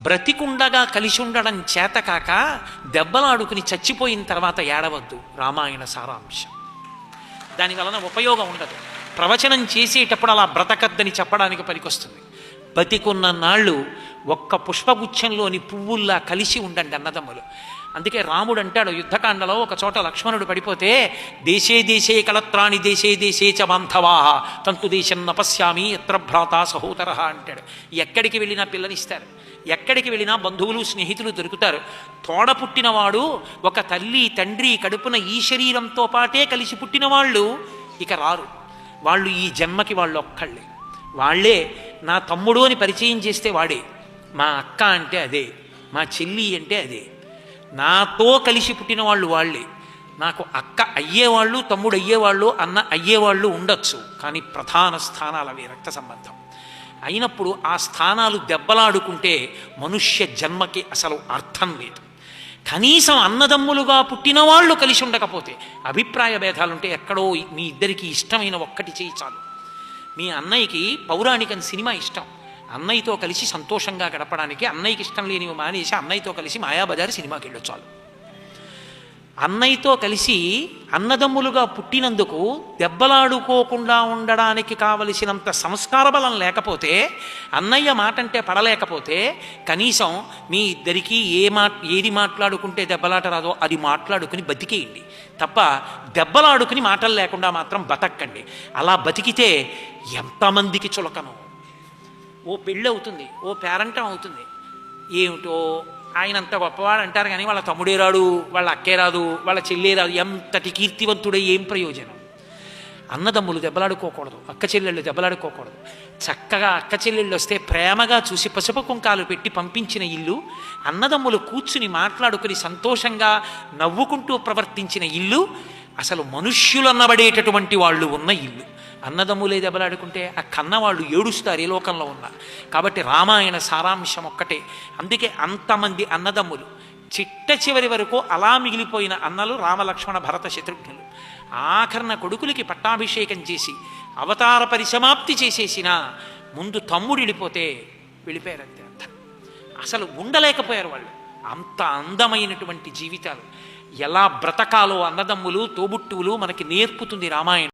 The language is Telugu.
బ్రతికుండగా కలిసి ఉండడం చేతకాక దెబ్బలాడుకుని చచ్చిపోయిన తర్వాత ఏడవద్దు. రామాయణ సారాంశం. దానివలన ఉపయోగం ఉండదు. ప్రవచనం చేసేటప్పుడు అలా బ్రతకద్దని చెప్పడానికి పనికొస్తుంది. బతికున్న నాళ్ళు ఒక్క పుష్పగుచ్చంలోని పువ్వుల్లా కలిసి ఉండండి అన్నదమ్ములు. అందుకే రాముడు అంటాడు యుద్ధకాండలో, ఒక చోట లక్ష్మణుడు పడిపోతే, దేశే దేశే కలత్రాణి దేశే దేశే చ బాంధవా తంతు దేశం నపశ్యామి ఎత్ర భ్రాత సహోదర అంటాడు. ఎక్కడికి వెళ్ళినా పిల్లనిస్తారు, ఎక్కడికి వెళ్ళినా బంధువులు స్నేహితులు దొరుకుతారు. తోడ పుట్టినవాడు, ఒక తల్లి తండ్రి కడుపున ఈ శరీరంతో పాటే కలిసి పుట్టిన వాళ్ళు ఇక రారు. వాళ్ళు ఈ జన్మకి వాళ్ళు ఒక్కళ్ళే. వాళ్ళే నా తమ్ముడు అని పరిచయం చేస్తే వాడే, మా అక్క అంటే అదే, మా చెల్లి అంటే అదే. నాతో కలిసి పుట్టిన వాళ్ళు వాళ్ళే. నాకు అక్క అయ్యేవాళ్ళు, తమ్ముడు అయ్యేవాళ్ళు, అన్న అయ్యేవాళ్ళు ఉండొచ్చు, కానీ ప్రధాన స్థానాలు అవి రక్త సంబంధం అయినప్పుడు ఆ స్థానాలు దెబ్బలాడుకుంటే మనుష్య జన్మకి అసలు అర్థం లేదు. కనీసం అన్నదమ్ములుగా పుట్టిన వాళ్ళు కలిసి ఉండకపోతే, అభిప్రాయ భేదాలుంటే ఎక్కడో మీ ఇద్దరికి ఇష్టమైన ఒక్కటి చేయి చాలు. మీ అన్నయ్యకి పౌరాణికం సినిమా ఇష్టం, అన్నయ్యతో కలిసి సంతోషంగా గడపడానికి అన్నయ్యకి ఇష్టం లేనివి మానేసి అన్నయ్యతో కలిసి మాయాబజార్ సినిమాకి వెళ్ళొచ్చు చాలు. అన్నయ్యతో కలిసి అన్నదమ్ములుగా పుట్టినందుకు దెబ్బలాడుకోకుండా ఉండడానికి కావలసినంత సంస్కార బలం లేకపోతే, అన్నయ్య మాటంటే పడలేకపోతే, కనీసం మీ ఇద్దరికీ ఏది మాట్లాడుకుంటే దెబ్బలాట రాదో అది మాట్లాడుకుని బతికేయండి తప్ప దెబ్బలాడుకుని మాటలు లేకుండా మాత్రం బతక్కండి. అలా బతికితే ఎంతమందికి చులకనో. ఓ పెళ్ళి అవుతుంది, ఓ పేరంటం అవుతుంది, ఏమిటో ఆయన అంత గొప్పవాడు అంటారు కానీ వాళ్ళ తమ్ముడే రాడు, వాళ్ళ అక్కే రాదు, వాళ్ళ చెల్లే రాదు. ఎంతటి కీర్తివంతుడై ఏం ప్రయోజనం? అన్నదమ్ములు దెబ్బలాడుకోకూడదు, అక్క చెల్లెళ్ళు దెబ్బలాడుకోకూడదు. చక్కగా అక్క చెల్లెళ్ళు వస్తే ప్రేమగా చూసి పసుపు కుంకాలు పెట్టి పంపించిన ఇల్లు, అన్నదమ్ములు కూర్చుని మాట్లాడుకుని సంతోషంగా నవ్వుకుంటూ ప్రవర్తించిన ఇల్లు అసలు మనుష్యులు అన్నబడేటటువంటి వాళ్ళు ఉన్న ఇల్లు. అన్నదమ్ములే దెబ్బలాడుకుంటే ఆ కన్నవాళ్ళు ఏడుస్తారు ఏ లోకంలో ఉన్నా. కాబట్టి రామాయణ సారాంశం ఒక్కటే. అందుకే అంతమంది అన్నదమ్ములు, చిట్ట చివరి వరకు అలా మిగిలిపోయిన అన్నలు రామలక్ష్మణ భరత శత్రుఘ్నులు. ఆఖరణ కొడుకులకి పట్టాభిషేకం చేసి అవతార పరిసమాప్తి చేసేసిన ముందు తమ్ముడు వెళ్ళిపోతే వెళ్ళిపోయారంతే. అంత అసలు ఉండలేకపోయారు వాళ్ళు. అంత అందమైనటువంటి జీవితాలు ఎలా బ్రతకాలో అన్నదమ్ములు తోబుట్టువులు మనకి నేర్పుతుంది రామాయణం.